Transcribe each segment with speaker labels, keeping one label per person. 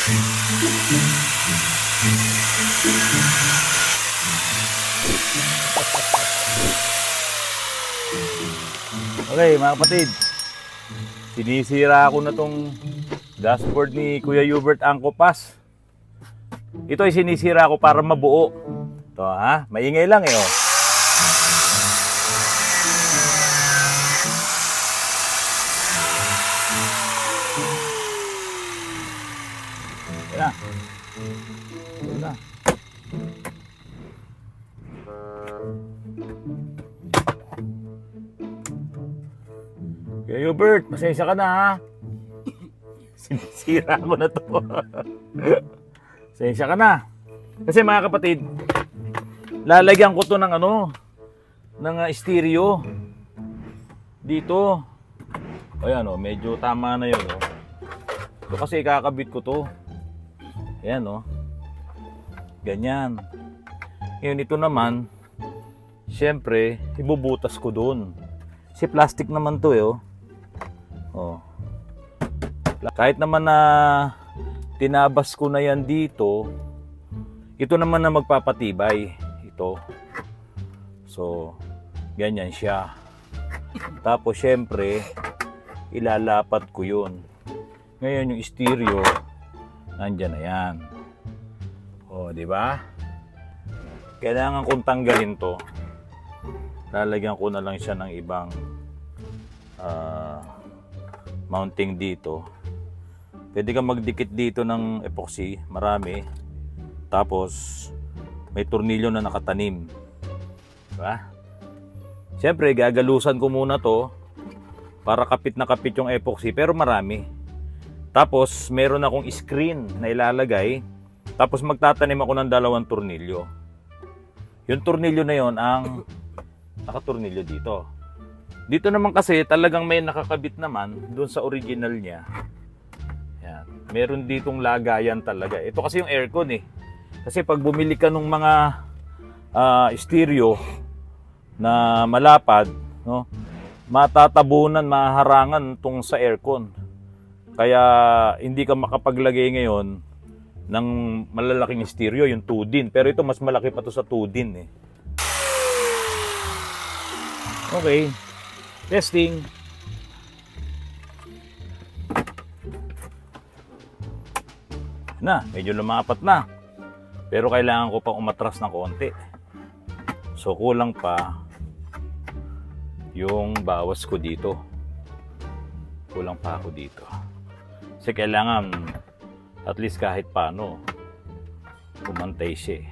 Speaker 1: Okay mga kapatid, sinisira ko na tong dashboard ni Kuya Hubert Angko Pass. Ito ay sinisira ko para mabuo. Ito ha, maingay lang eh oh. Yan. Yan na. Kuya Hubert, pasensya ka na ha. Sinisira ko na to. Pasensya ka na. Kasi mga kapatid, lalagyan ko to ng ano, ng stereo. Dito. Ayan oh, medyo tama na yun oh. Ito kasi ikakabit ko to. Ayan oh. Ganyan. Ngayon ito naman, syempre, ibubutas ko doon. Kasi plastic naman to eh oh. Oh. Kahit naman na tinabas ko na yan dito, ito naman na magpapatibay ito. So, ganyan siya. Tapos syempre, ilalapat ko yun. Ngayon yung stereo, nandyan na yan. Oh, di ba? Kailangan kong tanggalin to. Lalagyan ko na lang siya ng ibang mounting dito. Pwede kang magdikit dito ng epoxy, marami. Tapos may tornilyo na nakatanim. Diba? Siyempre gagalusan ko muna to para kapit na kapit yung epoxy, pero marami. Tapos meron akong screen na ilalagay. Tapos magtatanim ako ng 2 tornilyo. Yung tornilyo na yon ang nakatornilyo dito. Dito naman kasi talagang may nakakabit naman doon sa original niya. Yan. Meron ditong lagayan talaga. Ito kasi yung aircon eh. Kasi pag bumili ka ng mga stereo na malapad, no, matatabunan, maharangan tong sa aircon. Kaya hindi ka makapaglagay ngayon ng malalaking stereo, yung 2-din. Pero ito mas malaki pa to sa 2-din eh. Okay. Testing. Na, medyo lumapat na. Pero kailangan ko pang umatras ng konti. So kulang pa yung bawas ko dito. Kulang pa ako dito. Kasi kailangan at least kahit paano pumantay siya.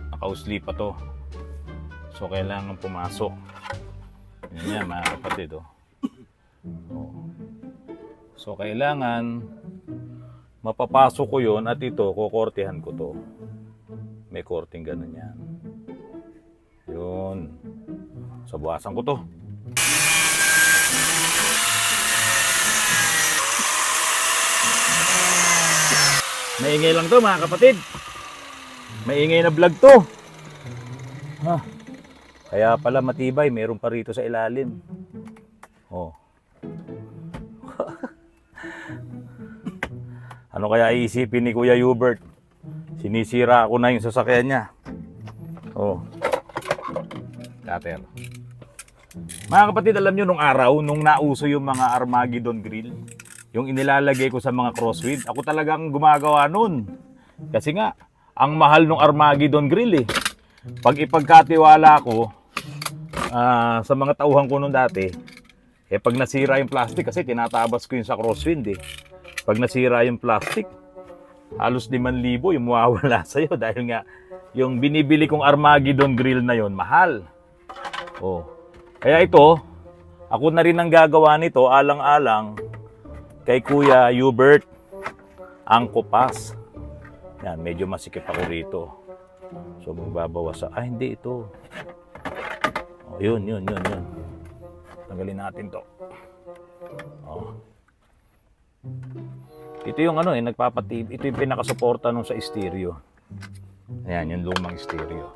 Speaker 1: Nakausli pa to. So kailangan pumasok. Yan mga kapatid oh. So kailangan mapapasok ko yun at ito kukortehan ko to. May korting ganun yan. Yun. So buwasan ko to. Maingay lang to mga kapatid. Maingay na vlog to. Kaya pala matibay, meron pa rito sa ilalim. Oh. Ano kaya iisipin ni Kuya Hubert? Sinisira ako na yung sasakyan niya. Oh. Cutter. Mga kapatid, alam nyo nung araw, nung nauso yung mga Armageddon grill, yung inilalagay ko sa mga crosswind, ako talagang gumagawa nun. Kasi nga, ang mahal nung Armageddon grill eh. Pag ipagkatiwala ko, sa mga tauhan ko nung dati, eh pag nasira yung plastic, kasi tinatabas ko yun sa crosswind eh. Pag nasira yung plastic, halos 5,000 yung mawawala sa'yo dahil nga yung binibili kong Armageddon grill na yon mahal. Oh. Kaya ito, ako na rin ang gagawa nito alang-alang kay Kuya Hubert Angko Pass. Yan, medyo masikip ako rito. So magbabawas sa, hindi ito. Oh, yun. Tanggalin natin to. Oh. Ito yung ano nagpapatib. Ito yung pinakasuporta nung sa stereo. Ayan, yung lumang stereo.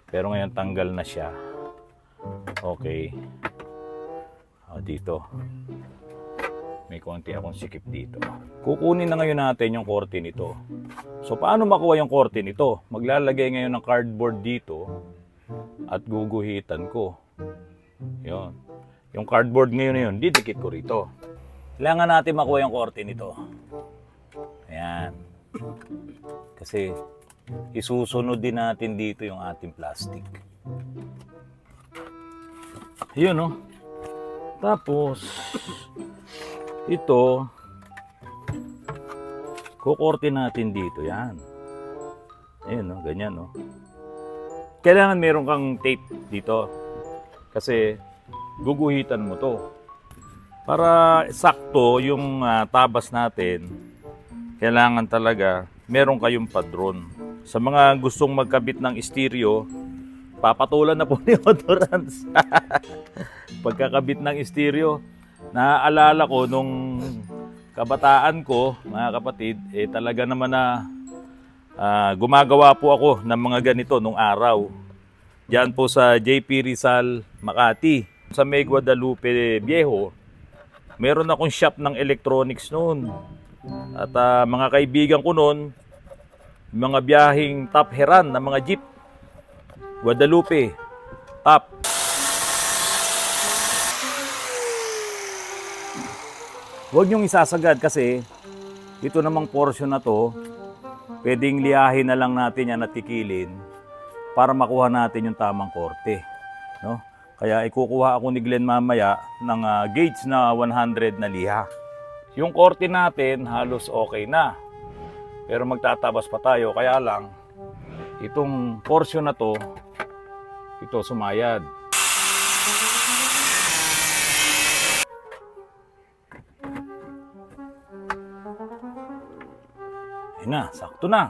Speaker 1: Pero ngayon tanggal na siya. Okay. Oh, dito. May konti akong sikip dito. Kukunin na ngayon natin yung korte nito. So paano makuha yung korte nito? Maglalagay ngayon ng cardboard dito at guguhitan ko. Yun. Yung cardboard ngayon na yun, didikit ko rito. Kailangan natin makuha yung korte nito. Ayan. Kasi isusunod din natin dito yung ating plastic. Yun, no? Tapos, ito, kukorte natin dito. Yan. Ayun, no? Ganyan, no? Kailangan meron kang tape dito. Kasi, guguhitan mo to. Para sakto yung tabas natin, kailangan talaga meron kayong padron. Sa mga gustong magkabit ng stereo, papatulan na po ni Odorans. Pagkakabit ng stereo, naaalala ko nung kabataan ko, mga kapatid, talaga naman na gumagawa po ako ng mga ganito nung araw. Diyan po sa JP Rizal, Makati. Sa May Guadalupe Viejo, meron akong shop ng electronics noon. At mga kaibigan ko noon, mga biyaheng top heran na mga jeep. Guadalupe, top. Huwag niyong isasagad kasi ito namang portion na to, pwedeng liyahin na lang natin yan at tikilin para makuha natin yung tamang korte. No? Kaya ikukuha ako ni Glenn mamaya ng gauge na 100 na liha. Yung korte natin halos okay na. Pero magtatabas pa tayo, kaya lang itong portion na to, ito sumayad. Ayun na, sakto na.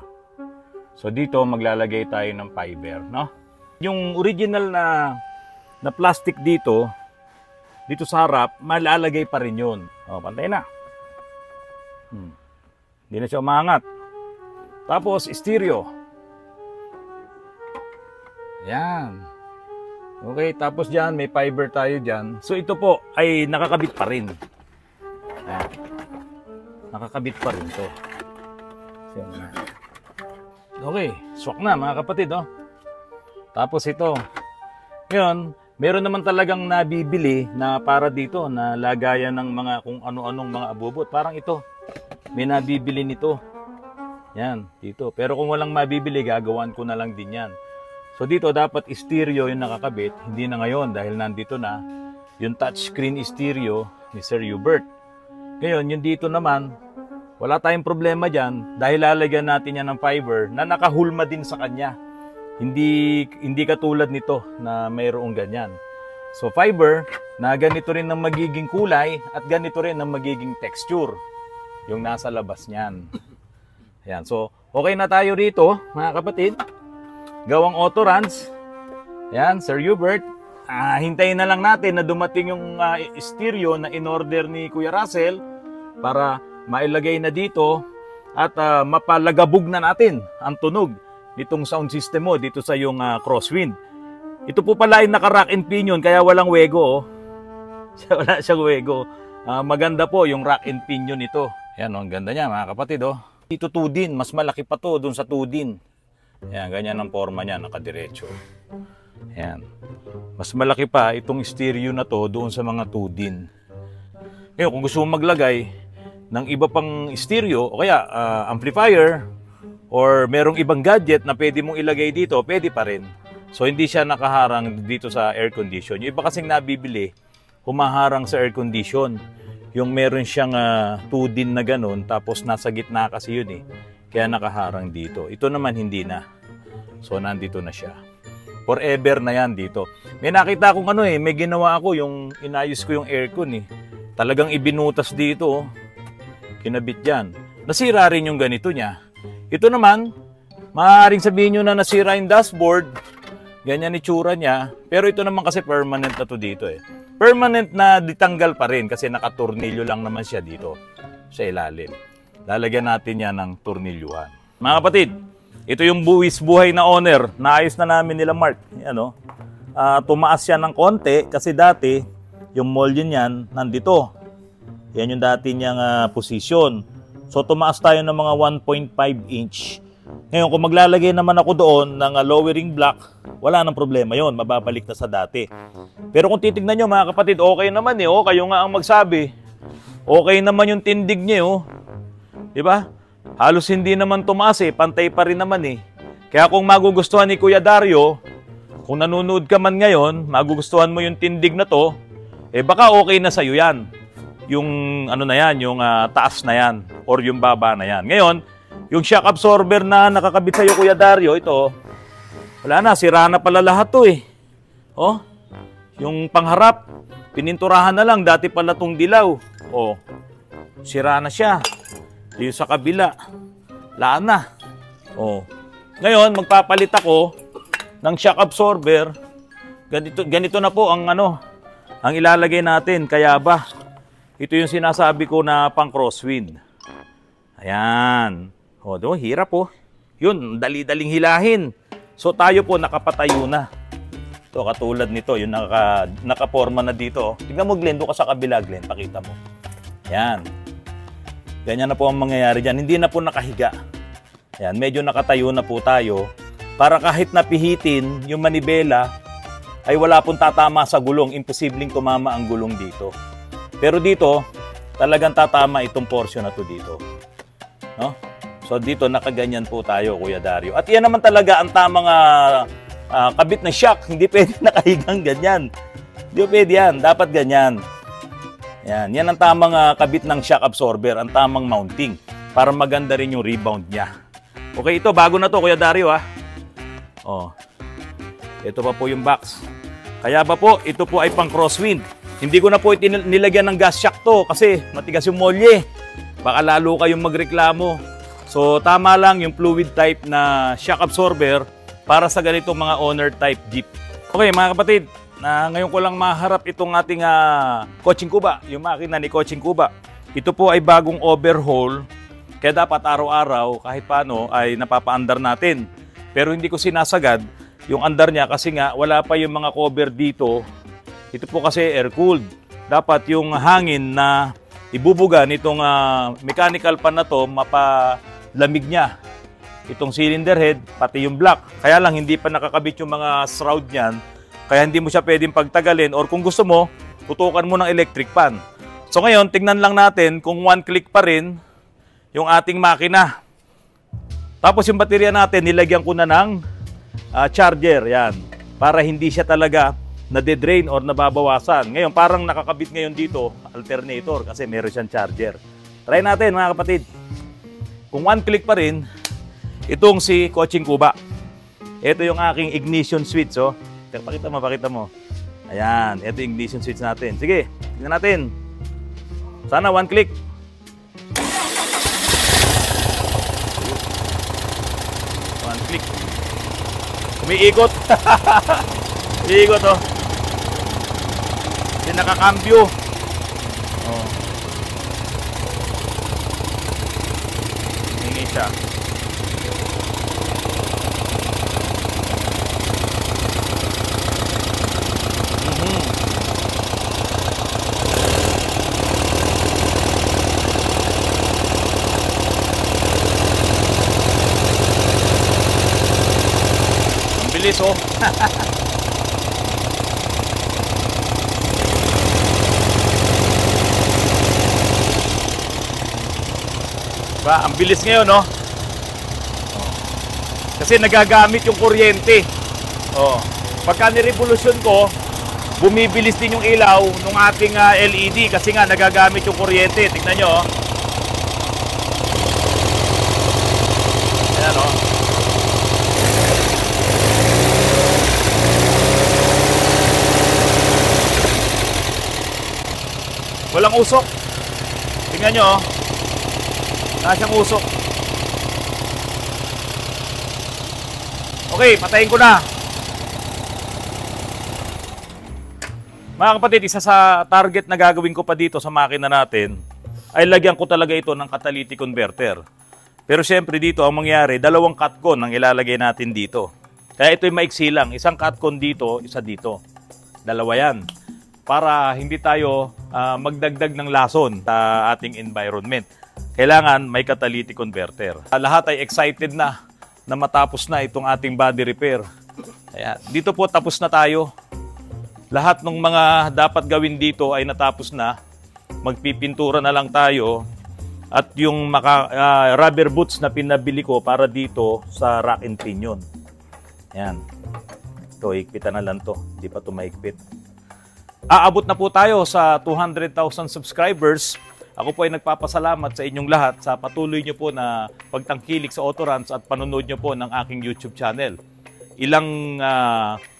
Speaker 1: So dito maglalagay tayo ng fiber, no? Yung original na plastic dito sa harap, malalagay pa rin yun. O, pantay na. Hindi na siya umangat. Tapos, stereo. Yan. Okay, tapos dyan, may fiber tayo dyan. So, ito po ay nakakabit pa rin. Ayan. Nakakabit pa rin to. Okay, swak na mga kapatid, oh. Tapos ito. Ngayon, meron naman talagang nabibili na para dito, na lagayan ng mga kung ano-anong mga abubot. Parang ito. May nabibili nito. Yan, dito. Pero kung walang mabibili, gagawan ko na lang din yan. So dito, dapat stereo yung nakakabit. Hindi na ngayon dahil nandito na yung touchscreen stereo ni Sir Hubert. Ngayon, yung dito naman, wala tayong problema dyan dahil lalagyan natin yan ng fiber na nakahulma din sa kanya. Hindi katulad nito na mayroong ganyan. So fiber na ganito rin ang magiging kulay at ganito rin ang magiging texture yung nasa labas niyan. Ayan, so okay na tayo rito mga kapatid. Gawang Odorans. Ayan, Sir Hubert. Hintayin na lang natin na dumating yung stereo na in-order ni Kuya Russell para mailagay na dito at mapalagabog na natin ang tunog nitong sound system mo dito sa yung crosswind. Ito po pala ay naka-rack and pinion kaya walang wego. Oh. Wala siyang wego. Maganda po yung rack and pinion nito. Ayan, oh, ang ganda niya mga kapatid. Oh. Dito 2 din, mas malaki pa to dun sa 2 din. Ayan, ganyan ang forma niya, nakadiretso. Ayan. Mas malaki pa itong stereo na to doon sa mga 2 din. Ngayon, kung gusto mo maglagay ng iba pang stereo o kaya amplifier or merong ibang gadget na pwede mong ilagay dito, pwede pa rin. So hindi siya nakaharang dito sa air condition. Yung iba kasing nabibili, humaharang sa air condition. Yung meron siyang 2 din na ganun, tapos nasa gitna kasi yun eh. Kaya nakaharang dito. Ito naman hindi na. So nandito na siya. Forever na yan dito. May nakita akong may ginawa ako, yung inayos ko yung aircon eh. Talagang ibinutas dito oh. Kinabit dyan. Nasira rin yung ganito niya. Ito naman, maaaring sabihin nyo na nasira yung dashboard. Ganyan itsura niya. Pero ito naman kasi permanent na to dito eh. Permanent na ditanggal pa rin kasi nakatornilyo lang naman siya dito sa ilalim. Lalagyan natin yan ng tornilyuhan. Mga kapatid, ito yung buwis buhay na owner. Naayos na namin nila Mark. Ano? Tumaas yan ng konti kasi dati yung mold niyan nandito. Yan yung dati niyang position. So tumaas tayo ng mga 1.5 inch. Ngayon, kung maglalagay naman ako doon ng lowering block, wala nang problema yon, mababalik na sa dati. Pero kung titignan nyo mga kapatid, okay naman eh. Oh, kayo nga ang magsabi. Okay naman yung tindig niya oh. Diba? Halos hindi naman tumaas eh, pantay pa rin naman eh. Kaya kung magugustuhan ni Kuya Dario, kung nanonood ka man ngayon, magugustuhan mo yung tindig na to, eh baka okay na sa'yo yan. Yung ano na yan, yung taas na yan, or yung baba na yan. Ngayon, yung shock absorber na nakakabit sa'yo Kuya Dario, ito, wala na, sira na pala lahat to eh. Oh, yung pangharap, pininturahan na lang, dati pala tong dilaw. Oh, sira na siya. Yung sa kabila, laan na. Oh. Ngayon, magpapalit ako ng shock absorber. Ganito na po ang ang ilalagay natin. Kaya ba, ito yung sinasabi ko na pang crosswind. Ayan. O, hirap po. Yun, dali-daling hilahin. So tayo po nakapatayo na. Ito, katulad nito, yung nakaporma na dito. Tignan mo Glenn, doon ka sa kabila Glenn, pakita mo. Ayan. Ganyan na po ang mangyayari dyan. Hindi na po nakahiga. Ayan, medyo nakatayo na po tayo para kahit napihitin yung manibela ay wala pong tatama sa gulong. Imposibleng tumama ang gulong dito. Pero dito, talagang tatama itong portion na to dito. No? So dito nakaganyan po tayo Kuya Dario. At yan naman talaga ang tamang kabit na shock. Hindi pwede nakahigang ganyan. Hindi pwede yan. Dapat ganyan. Yan ang tamang kabit ng shock absorber. Ang tamang mounting. Para maganda rin yung rebound niya. Okay, ito bago na to Kuya Dario ha. Oh. Ito pa po yung box. Kaya ba po, ito po ay pang crosswind. Hindi ko na po nilagyan ng gas shock to kasi matigas yung molye. Baka lalo kayong magreklamo. So tama lang yung fluid type na shock absorber para sa ganitong mga owner type Jeep. Okay mga kapatid, ngayon ko lang maharap itong ating Coaching Kuba, yung makina ni Coaching Kuba. Ito po ay bagong overhaul. Kaya dapat araw-araw kahit paano ay napapaandar natin. Pero hindi ko sinasagad yung andar niya kasi nga wala pa yung mga cover dito. Ito po kasi air-cooled. Dapat yung hangin na ibubuga nitong mechanical pan na to mapalamig niya. Itong cylinder head, pati yung block. Kaya lang hindi pa nakakabit yung mga shroud niyan. Kaya hindi mo siya pwedeng pagtagalin or kung gusto mo, putukan mo ng electric pan. So ngayon, tingnan lang natin kung one click pa rin yung ating makina. Tapos yung baterya natin, nilagyan ko na ng charger. Yan. Para hindi siya talaga nade-drain or nababawasan. Ngayon, parang nakakabit ngayon dito, alternator, kasi meron siyang charger. Try natin mga kapatid. Kung one click pa rin, itong si Coaching Kuba. Ito yung aking ignition switch. Oh. Pakita mo. Ayan, ito yung ignition switch natin. Sige, tingnan natin. Sana one click. One click. Umiikot. Umiikot, oh. Hindi nakakambyo. Oh. Hingi siya. Bilis oh. Diba? Ang bilis ngayon no. Kasi nagagamit yung kuryente. Oh. Pagka ni-revolution ko, bumibilis din yung ilaw ng ating LED kasi nga nagagamit yung kuryente. Tingnan nyo oh. Ayan oh. Walang usok. Tingnan nyo, oh. Nasyang usok. Okay, patayin ko na. Mga kapatid, isa sa target na gagawin ko pa dito sa makina natin ay lagyan ko talaga ito ng catalytic converter. Pero syempre dito, ang mangyari, dalawang catcon ang ilalagay natin dito. Kaya ito'y maiksi lang. Isang catcon dito, isa dito. Dalawa yan. Para hindi tayo magdagdag ng lason sa ating environment. Kailangan may catalytic converter. Lahat ay excited na matapos na itong ating body repair. Kaya dito po tapos na tayo. Lahat ng mga dapat gawin dito ay natapos na. Magpipintura na lang tayo. At yung rubber boots na pinabili ko para dito sa rack and pinion. Yan. Ito, higpitan na lang to. Hindi pa ito mahigpit. Aabot na po tayo sa 200,000 subscribers. Ako po ay nagpapasalamat sa inyong lahat sa patuloy nyo po na pagtangkilik sa Autorans at panonood nyo po ng aking YouTube channel. Ilang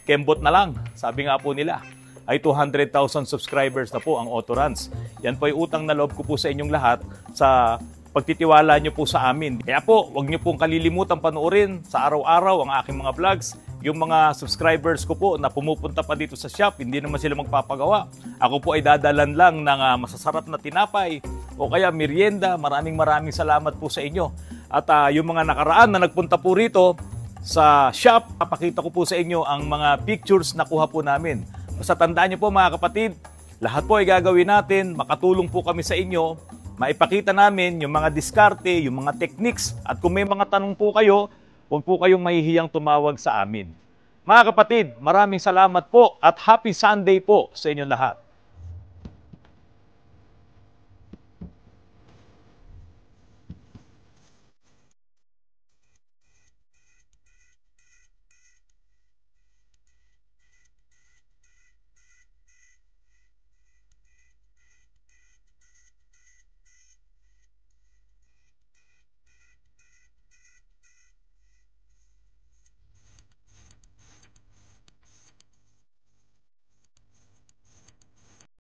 Speaker 1: kembot na lang, sabi nga po nila, ay 200,000 subscribers na po ang Autorans. Yan po ay utang na loob ko po sa inyong lahat sa pagtitiwala nyo po sa amin. Kaya po, huwag nyo pong kalilimutan panoorin sa araw-araw ang aking mga vlogs. Yung mga subscribers ko po na pumupunta pa dito sa shop, hindi naman sila magpapagawa. Ako po ay dadalan lang ng masasarap na tinapay o kaya merienda. Maraming salamat po sa inyo. At yung mga nakaraan na nagpunta po rito sa shop, papakita ko po sa inyo ang mga pictures na kuha po namin. Basta tandaan nyo po mga kapatid, lahat po ay gagawin natin, makatulong po kami sa inyo, maipakita namin yung mga diskarte, yung mga techniques, at kung may mga tanong po kayo, huwag po kayong mahihiyang tumawag sa amin. Mga kapatid, maraming salamat po at happy Sunday po sa inyong lahat.